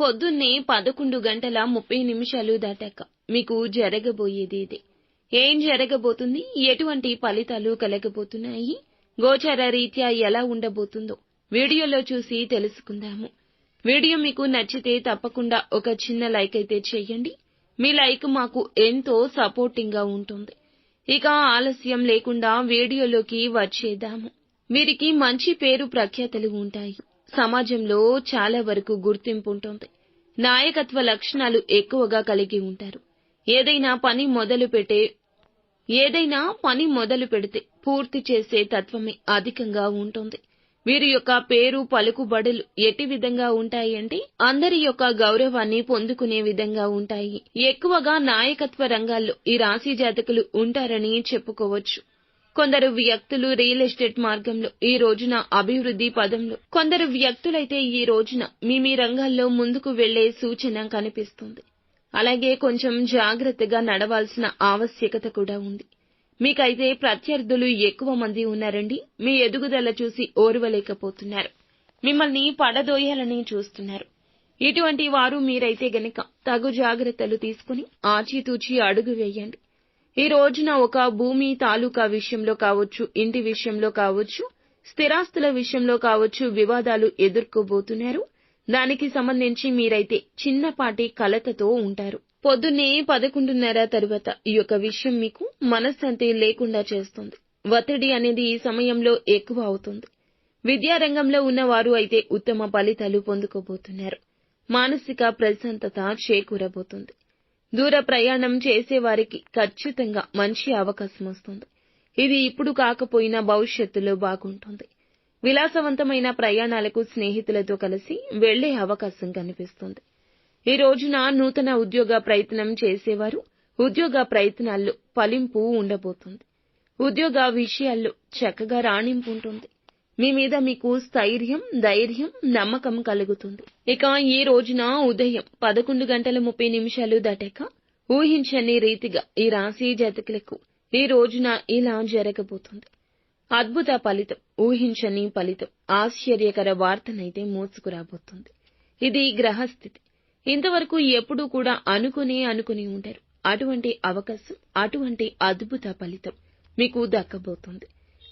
పొద్దున్నే 11:30 దాటాక మీకు జరగబోయేది ఇదే. ఏం జరగబోతుంది, ఎటువంటి ఫలితాలు కలగబోతున్నాయి, గోచార రీత్యా ఎలా ఉండబోతుందో వీడియోలో చూసి తెలుసుకుందాము. వీడియో మీకు నచ్చితే తప్పకుండా ఒక చిన్న లైక్ అయితే చేయండి. మీ లైక్ మాకు ఎంతో సపోర్టింగ్ గా ఉంటుంది. ఇక ఆలస్యం లేకుండా వీడియోలోకి వచ్చేద్దాము. వీరికి మంచి పేరు ప్రఖ్యాతలు ఉంటాయి. సమాజంలో చాలా వరకు గుర్తింపు ఉంటుంది. నాయకత్వ లక్షణాలు ఎక్కువగా కలిగి ఉంటారు. ఏదైనా పని మొదలు పెడితే పూర్తి చేసే తత్వమే అధికంగా ఉంటుంది. వీరి యొక్క పేరు పలుకుబడులు ఎట్టి విధంగా ఉంటాయంటే అందరి యొక్క గౌరవాన్ని పొందుకునే విధంగా ఉంటాయి. ఎక్కువగా నాయకత్వ రంగాల్లో ఈ రాశి జాతకులు ఉంటారని చెప్పుకోవచ్చు. కొందరు వ్యక్తులు రియల్ ఎస్టేట్ మార్గంలో ఈ రోజున అభివృద్ధి పదంలో, కొందరు వ్యక్తులైతే ఈ రోజున మీ రంగాల్లో ముందుకు వెళ్లే సూచన కనిపిస్తుంది. అలాగే కొంచెం జాగ్రత్తగా నడవాల్సిన ఆవశ్యకత కూడా ఉంది. మీకైతే ప్రత్యర్థులు ఎక్కువ మంది ఉన్నారండి. మీ ఎదుగుదల చూసి ఓర్వలేకపోతున్నారు. మిమ్మల్ని పడదోయాలని చూస్తున్నారు. ఇటువంటి వారు మీరైతే గనక తగు జాగ్రత్తలు తీసుకుని ఆచితూచి అడుగు వేయండి. ఈ రోజున ఒక భూమి తాలూకా విషయంలో కావచ్చు, ఇంటి విషయంలో కావచ్చు, స్థిరాస్తుల విషయంలో కావచ్చు వివాదాలు ఎదుర్కోబోతున్నారు. దానికి సంబంధించి మీరైతే చిన్నపాటి కలతతో ఉంటారు. పొద్దున్నే 11:30 తరువాత ఈ యొక్క విషయం మీకు మనశ్శాంతి లేకుండా చేస్తుంది. ఒత్తిడి అనేది ఈ సమయంలో ఎక్కువ అవుతుంది. విద్యారంగంలో ఉన్నవారు అయితే ఉత్తమ ఫలితాలు పొందుకోబోతున్నారు. మానసిక ప్రశాంతత చేకూరబోతుంది. దూర ప్రయాణం చేసేవారికి ఖచ్చితంగా మంచి అవకాశం వస్తుంది. ఇది ఇప్పుడు కాకపోయినా భవిష్యత్తులో బాగుంటుంది. విలాసవంతమైన ప్రయాణాలకు స్నేహితులతో కలిసి వెళ్లే అవకాశం కనిపిస్తుంది. ఈ రోజున నూతన ఉద్యోగ ప్రయత్నం చేసేవారు ఉద్యోగ ప్రయత్నాల్లో ఫలింపు ఉండబోతుంది. ఉద్యోగ విషయాల్లో చక్కగా రాణింపు ఉంటుంది. మీ మీద మీకు స్థైర్యం, ధైర్యం, నమ్మకం కలుగుతుంది. ఇక ఈ రోజున ఉదయం 11:30 దాటాక ఊహించని రీతిగా ఈ రాశి జాతకులకు ఈ రోజున ఇలా జరగబోతుంది. అద్భుత ఫలితం, ఊహించని ఫలితం, ఆశ్చర్యకర వార్తనైతే మోసుకురాబోతుంది. ఇది గ్రహస్థితి. ఇంతవరకు ఎప్పుడూ కూడా అనుకుని ఉంటారు. అటువంటి అవకాశం, అటువంటి అద్భుత ఫలితం మీకు దక్కబోతుంది.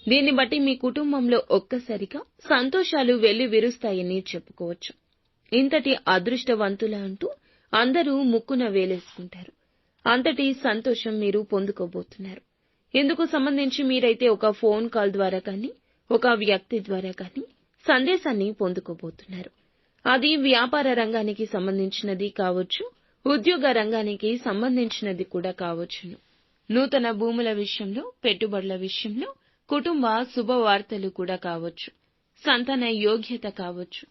దీన్ని బట్టి మీ కుటుంబంలో ఒక్కసారిగా సంతోషాలు వెల్లివిరుస్తాయని చెప్పుకోవచ్చు. ఇంతటి అదృష్టవంతుల అంటూ అందరూ ముక్కున వేలేసుకుంటారు. అంతటి సంతోషం మీరు పొందుకోబోతున్నారు. ఇందుకు సంబంధించి మీరైతే ఒక ఫోన్ కాల్ ద్వారా కానీ, ఒక వ్యక్తి ద్వారా కానీ సందేశాన్ని పొందుకోబోతున్నారు. అది వ్యాపార రంగానికి సంబంధించినది కావచ్చు, ఉద్యోగ రంగానికి సంబంధించినది కూడా కావచ్చును. నూతన భూముల విషయంలో, పెట్టుబడుల విషయంలో, కుటుంబ శుభవార్తలు కూడా కావచ్చు. సంతాన యోగ్యత కావచ్చు.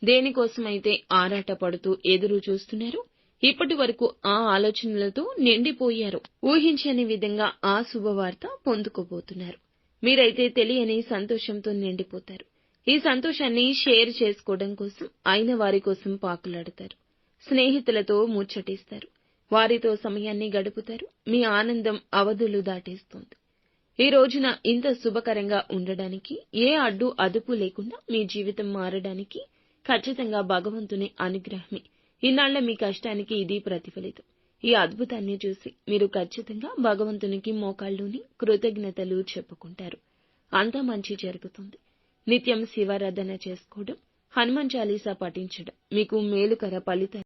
దేనికోసమైతే ఆరాటపడుతూ ఎదురు చూస్తున్నారు, ఇప్పటి వరకు ఆ ఆలోచనలతో నిండిపోయారు. ఊహించని విధంగా ఆ శుభవార్త పొందుకోబోతున్నారు. మీరైతే తెలియని సంతోషంతో నిండిపోతారు. ఈ సంతోషాన్ని షేర్ చేసుకోవడం కోసం అయిన వారి కోసం పాకులాడతారు. స్నేహితులతో ముచ్చటిస్తారు. వారితో సమయాన్ని గడుపుతారు. మీ ఆనందం అవధులు దాటేస్తుంది. ఈ రోజున ఇంత శుభకరంగా ఉండడానికి, ఏ అడ్డు అదుపు లేకుండా మీ జీవితం మారడానికి ఖచ్చితంగా భగవంతుని అనుగ్రహమే. ఇన్నాళ్ల మీ కష్టానికి ఇది ప్రతిఫలితం. ఈ అద్భుతాన్ని చూసి మీరు ఖచ్చితంగా భగవంతునికి మోకాళ్ళూని కృతజ్ఞతలు చెప్పుకుంటారు. అంతా మంచి జరుగుతుంది. నిత్యం శివారాధన చేసుకోవడం, హనుమాన్ చాలీసా పఠించడం మీకు మేలుకర ఫలితాలు